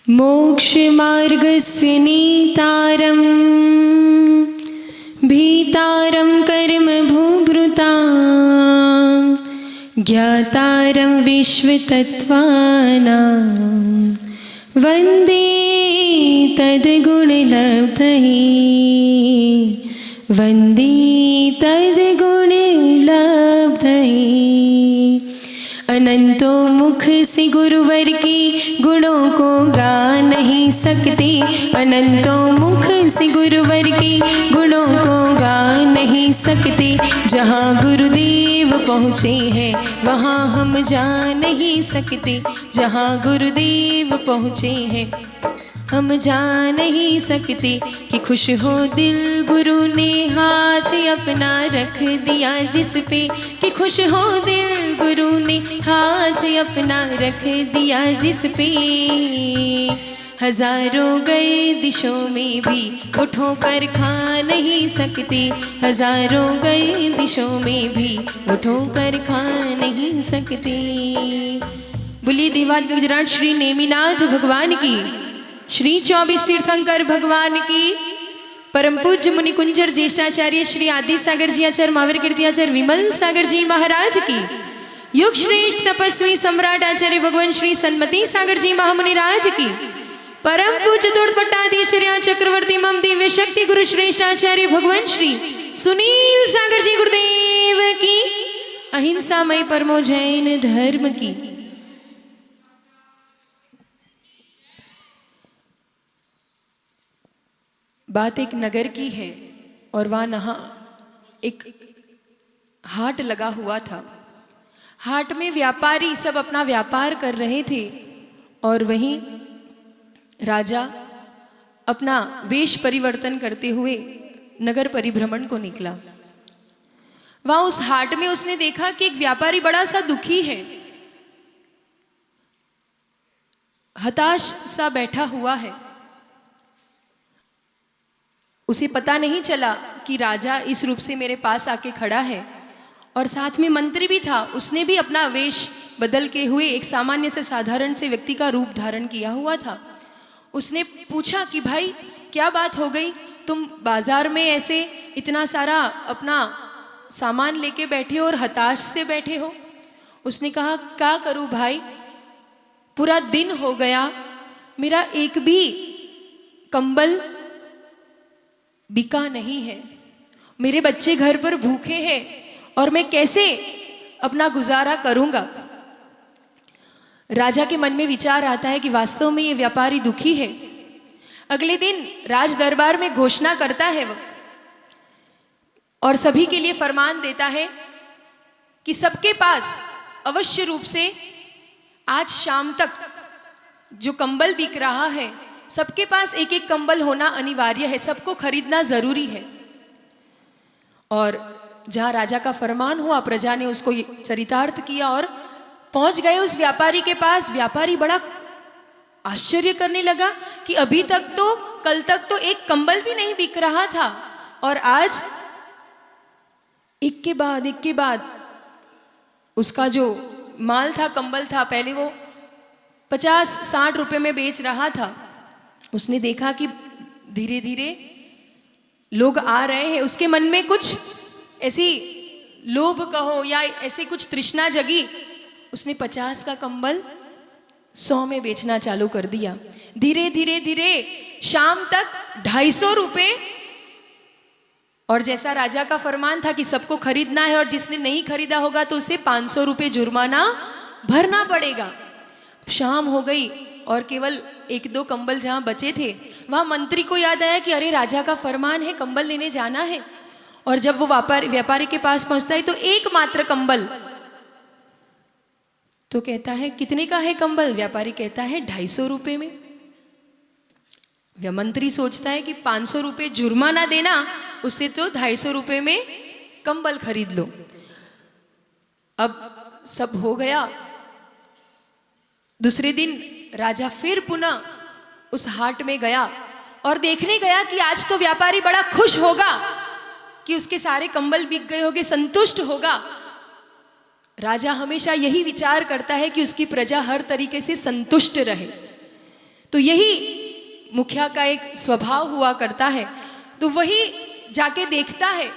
मोक्षमार्गस्य नेतारं भीतारं कर्मभूभृतां ज्ञातारं विश्वतत्त्वानां वन्दे तद्गुणलब्धये वन्दे तद्गुणलब्धये। अनंतों मुख से गुरुवर के गुणों को गा नहीं सकते, अनंतों मुख से गुरुवर के गुणों को गा नहीं सकते। जहाँ गुरुदेव पहुँचे हैं वहाँ हम जा नहीं सकते, जहाँ गुरुदेव पहुँचे हैं हम जा नहीं सकते। कि खुश हो दिल गुरु ने हाथ अपना रख दिया जिस पे, कि खुश हो दिल गुरु ने हाथ अपना रख दिया जिस पे। हजारों गर्दिशों में भी वो ठोकर खा नहीं सकते, हजारों गर्दिशों में भी वो ठोकर खा नहीं सकते। बोलिए देवाद गुजरात श्री नेमिनाथ भगवान की, श्री 24 तीर्थंकर भगवान की, परम पूज्य मुनि कुंजर ज्येष्ठाचार्य श्री आदि सागर जी आचार्य महावीर कीर्तियाचार्य विमल सागर जी महाराज की, युग श्रेष्ठ तपस्वी सम्राट आचार्य भगवान श्री सन्मति सागर जी महामुनि राज की, परम पूज्य दूरपट्टाधीश्वरी चक्रवर्ती मम दिव्य शक्ति गुरु श्रेष्ठ आचार्य भगवान श्री सुनील सागर जी गुरुदेव की, अहिंसामय परमो जैन धर्म की। बात एक नगर की है और वहाँ एक हाट लगा हुआ था। हाट में व्यापारी सब अपना व्यापार कर रहे थे और वहीं राजा अपना वेश परिवर्तन करते हुए नगर परिभ्रमण को निकला। वहाँ उस हाट में उसने देखा कि एक व्यापारी बड़ा सा दुखी है, हताश सा बैठा हुआ है। उसे पता नहीं चला कि राजा इस रूप से मेरे पास आके खड़ा है, और साथ में मंत्री भी था, उसने भी अपना वेश बदल के हुए एक सामान्य से साधारण से व्यक्ति का रूप धारण किया हुआ था। उसने पूछा कि भाई क्या बात हो गई, तुम बाजार में ऐसे इतना सारा अपना सामान लेके बैठे हो और हताश से बैठे हो। उसने कहा क्या करूं भाई, पूरा दिन हो गया, मेरा एक भी कंबल बिका नहीं है, मेरे बच्चे घर पर भूखे हैं और मैं कैसे अपना गुजारा करूंगा। राजा के मन में विचार आता है कि वास्तव में ये व्यापारी दुखी है। अगले दिन राज दरबार में घोषणा करता है वो, और सभी के लिए फरमान देता है कि सबके पास अवश्य रूप से आज शाम तक जो कंबल बिक रहा है सबके पास एक एक कंबल होना अनिवार्य है, सबको खरीदना जरूरी है। और जहाँ राजा का फरमान हुआ, प्रजा ने उसको चरितार्थ किया और पहुंच गए उस व्यापारी के पास। व्यापारी बड़ा आश्चर्य करने लगा कि अभी तक तो, कल तक तो एक कंबल भी नहीं बिक रहा था, और आज एक के बाद उसका जो माल था, कंबल था, पहले वो 50-60 रुपए में बेच रहा था। उसने देखा कि धीरे धीरे लोग आ रहे हैं, उसके मन में कुछ ऐसी लोभ कहो या ऐसे कुछ तृष्णा जगी। उसने 50 का कंबल 100 में बेचना चालू कर दिया। धीरे धीरे शाम तक 250 रुपए, और जैसा राजा का फरमान था कि सबको खरीदना है और जिसने नहीं खरीदा होगा तो उसे 500 रुपए जुर्माना भरना पड़ेगा। शाम हो गई और केवल 1-2 कंबल जहाँ बचे थे, वहाँ मंत्री को याद आया कि अरे राजा का फरमान है, कंबल लेने जाना है। और जब वो व्यापारी के पास पहुँचता है तो एकमात्र कंबल, तो कहता है कितने का है कंबल? व्यापारी कहता है 250 रुपए में। मंत्री सोचता है कि 500 रुपए जुर्माना देना, उससे तो 250 रुपए में कंबल खरीद लो। अब सब हो गया। दूसरे दिन राजा फिर पुनः उस हाट में गया और देखने गया कि आज तो व्यापारी बड़ा खुश होगा कि उसके सारे कंबल बिक गए होंगे, संतुष्ट होगा। राजा हमेशा यही विचार करता है कि उसकी प्रजा हर तरीके से संतुष्ट रहे। तो यही मुखिया का एक स्वभाव हुआ करता है। तो वही जाके देखता है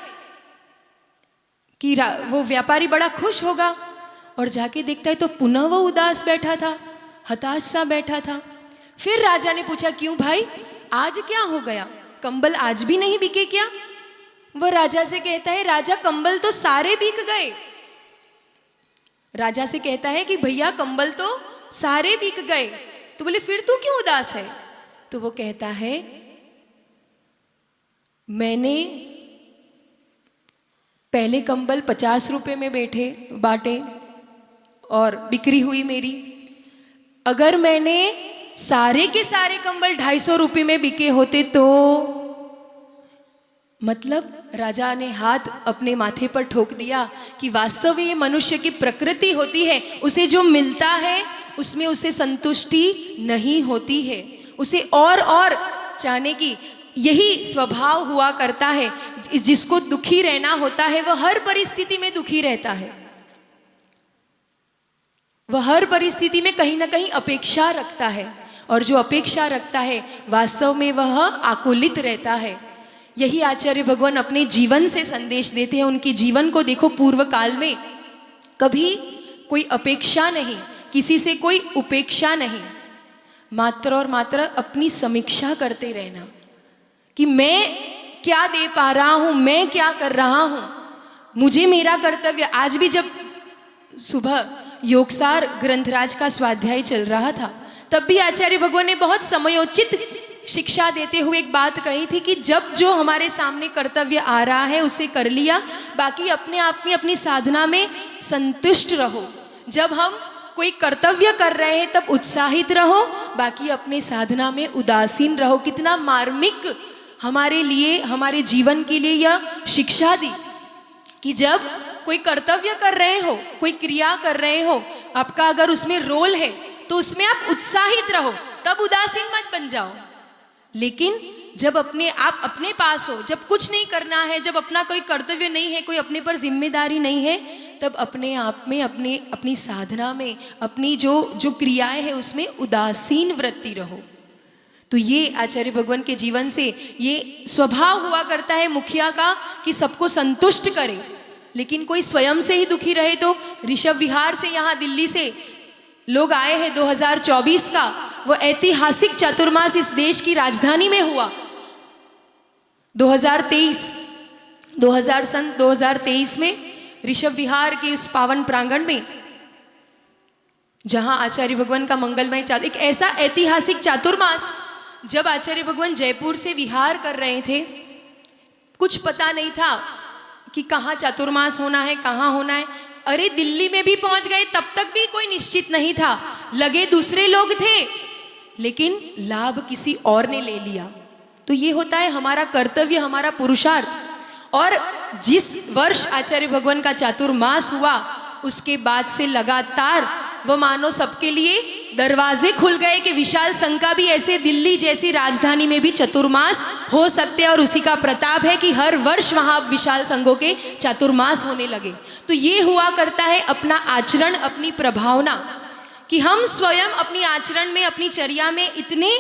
कि वो व्यापारी बड़ा खुश होगा, और जाके देखता है तो पुनः वो उदास बैठा था, हताश सा बैठा था। फिर राजा ने पूछा, क्यों भाई, आज क्या हो गया, कंबल आज भी नहीं बिके क्या? वह राजा से कहता है, राजा कंबल तो सारे बिक गए। राजा से कहता है कि भैया कंबल तो सारे बिक गए। तो बोले, फिर तू क्यों उदास है? तो वो कहता है, मैंने पहले कंबल 50 रुपए में बांटे और बिक्री हुई मेरी। अगर मैंने सारे के सारे कंबल 250 रुपए में बिके होते तो, मतलब राजा ने हाथ अपने माथे पर ठोक दिया कि वास्तव में ये मनुष्य की प्रकृति होती है, उसे जो मिलता है उसमें उसे संतुष्टि नहीं होती है, उसे और चाहने की यही स्वभाव हुआ करता है। जिसको दुखी रहना होता है वह हर परिस्थिति में दुखी रहता है, वह हर परिस्थिति में कहीं ना कहीं अपेक्षा रखता है, और जो अपेक्षा रखता है वास्तव में वह आकुलित रहता है। यही आचार्य भगवान अपने जीवन से संदेश देते हैं। उनके जीवन को देखो, पूर्व काल में कभी कोई अपेक्षा नहीं, किसी से कोई उपेक्षा नहीं, मात्र और मात्र अपनी समीक्षा करते रहना कि मैं क्या दे पा रहा हूं, मैं क्या कर रहा हूं, मुझे मेरा कर्तव्य। आज भी जब सुबह योगसार ग्रंथराज का स्वाध्याय चल रहा था, तब भी आचार्य भगवान ने बहुत समयोचित शिक्षा देते हुए एक बात कही थी कि जब जो हमारे सामने कर्तव्य आ रहा है उसे कर लिया, बाकी अपने आप में अपनी साधना में संतुष्ट रहो। जब हम कोई कर्तव्य कर रहे हैं तब उत्साहित रहो, बाकी अपने साधना में उदासीन रहो। कितना मार्मिक हमारे लिए, हमारे जीवन के लिए यह शिक्षा दी कि जब कोई कर्तव्य कर रहे हो, कोई क्रिया कर रहे हो, आपका अगर उसमें रोल है तो उसमें आप उत्साहित रहो, तब उदासीन मत बन जाओ। लेकिन जब आप अपने पास हो, जब कुछ नहीं करना है, जब अपना कोई कर्तव्य नहीं है, कोई अपने पर जिम्मेदारी नहीं है, तब अपने आप में, अपनी साधना में, अपनी जो क्रियाएं हैं उसमें उदासीन वृत्ति रहो। तो ये आचार्य भगवान के जीवन से ये स्वभाव हुआ करता है मुखिया का कि सबको संतुष्ट करे, लेकिन कोई स्वयं से ही दुखी रहे। तो ऋषभ विहार से, यहाँ दिल्ली से लोग आए हैं 2024 का, वो ऐतिहासिक चातुर्मास इस देश की राजधानी में हुआ। 2023 में ऋषभ विहार के उस पावन प्रांगण में, जहां आचार्य भगवान का मंगलमय एक ऐसा ऐतिहासिक चातुर्मास, जब आचार्य भगवान जयपुर से विहार कर रहे थे, कुछ पता नहीं था कि कहाँ चातुर्मास होना है, कहाँ होना है। अरे दिल्ली में भी पहुंच गए, तब तक भी कोई निश्चित नहीं था, लगे दूसरे लोग थे, लेकिन लाभ किसी और ने ले लिया। तो ये होता है हमारा कर्तव्य, हमारा पुरुषार्थ। और जिस वर्ष आचार्य भगवान का चातुर्मास हुआ, उसके बाद से लगातार वो मानो सबके लिए दरवाजे खुल गए कि विशाल संघ का भी ऐसे दिल्ली जैसी राजधानी में भी चातुर्मास हो सकते हैं। और उसी का प्रताप है कि हर वर्ष वहाँ विशाल संघों के चातुर्मास होने लगे। तो ये हुआ करता है अपना आचरण, अपनी प्रभावना, कि हम स्वयं अपनी आचरण में, अपनी चर्या में इतने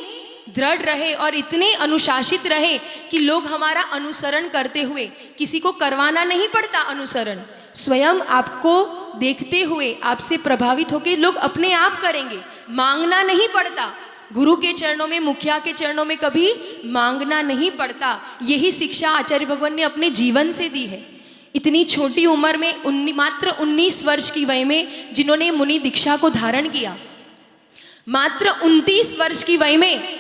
दृढ़ रहे और इतने अनुशासित रहे कि लोग हमारा अनुसरण करते हुए, किसी को करवाना नहीं पड़ता अनुसरण, स्वयं आपको देखते हुए, आपसे प्रभावित होकर लोग अपने आप करेंगे, मांगना नहीं पड़ता। गुरु के चरणों में, मुखिया के चरणों में कभी मांगना नहीं पड़ता। यही शिक्षा आचार्य भगवान ने अपने जीवन से दी है। इतनी छोटी उम्र में, मात्र 19 वर्ष की वय में, जिन्होंने मुनि दीक्षा को धारण किया, मात्र 29 वर्ष की वय में,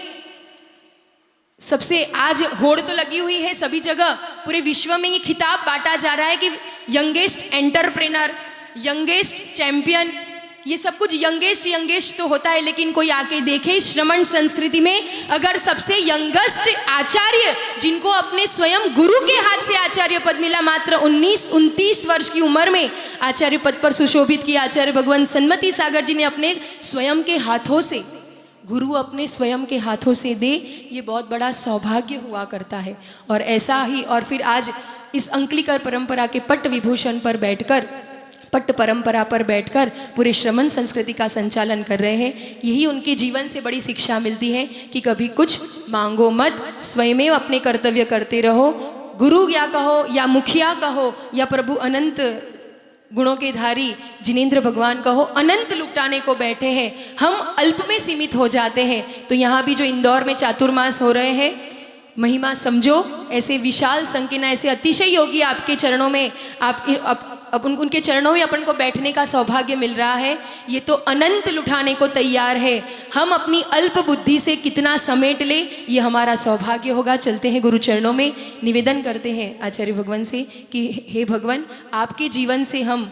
सबसे आज होड़ तो लगी हुई है सभी जगह, पूरे विश्व में ये खिताब बांटा जा रहा है कि यंगेस्ट एंटरप्रेनर, यंगेस्ट चैंपियन, ये सब कुछ यंगेस्ट तो होता है, लेकिन कोई आके देखे श्रमण संस्कृति में अगर सबसे यंगेस्ट आचार्य, जिनको अपने स्वयं गुरु के हाथ से आचार्य पद मिला, मात्र 29 वर्ष की उम्र में आचार्य पद पर सुशोभित किया आचार्य भगवान सन्मति सागर जी ने अपने स्वयं के हाथों से, गुरु अपने स्वयं के हाथों से दे, ये बहुत बड़ा सौभाग्य हुआ करता है। और ऐसा ही, और फिर आज इस अंकलिकर परंपरा के पट्ट विभूषण पर बैठकर पट्ट परंपरा पर बैठकर पूरे श्रमण संस्कृति का संचालन कर रहे हैं। यही उनके जीवन से बड़ी शिक्षा मिलती है कि कभी कुछ मांगो मत, स्वयमेव अपने कर्तव्य करते रहो। गुरु या कहो या मुखिया कहो या प्रभु अनंत गुणों के धारी जिनेंद्र भगवान कहो, अनंत लुटाने को बैठे हैं, हम अल्प में सीमित हो जाते हैं। तो यहाँ भी जो इंदौर में चातुर्मास हो रहे हैं, महिमा समझो। ऐसे विशाल संकीर्ण, ऐसे अतिशय योगी आपके चरणों में, उनके चरणों में अपन को बैठने का सौभाग्य मिल रहा है। ये तो अनंत लुटाने को तैयार है। हम अपनी अल्प बुद्धि से कितना समेट ले, ये हमारा सौभाग्य होगा। चलते हैं गुरु चरणों में, निवेदन करते हैं आचार्य भगवान से कि हे भगवान, आपके जीवन से हम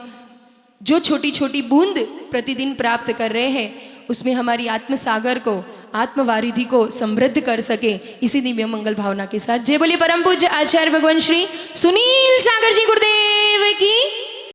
जो छोटी छोटी बूंद प्रतिदिन प्राप्त कर रहे हैं, उसमें हमारी आत्म सागर को, आत्मवारिधि को समृद्ध कर सके, इसी दिव्य मंगल भावना के साथ जय बोलिए परम पूज्य आचार्य भगवान श्री सुनील सागर जी गुरुदेव की।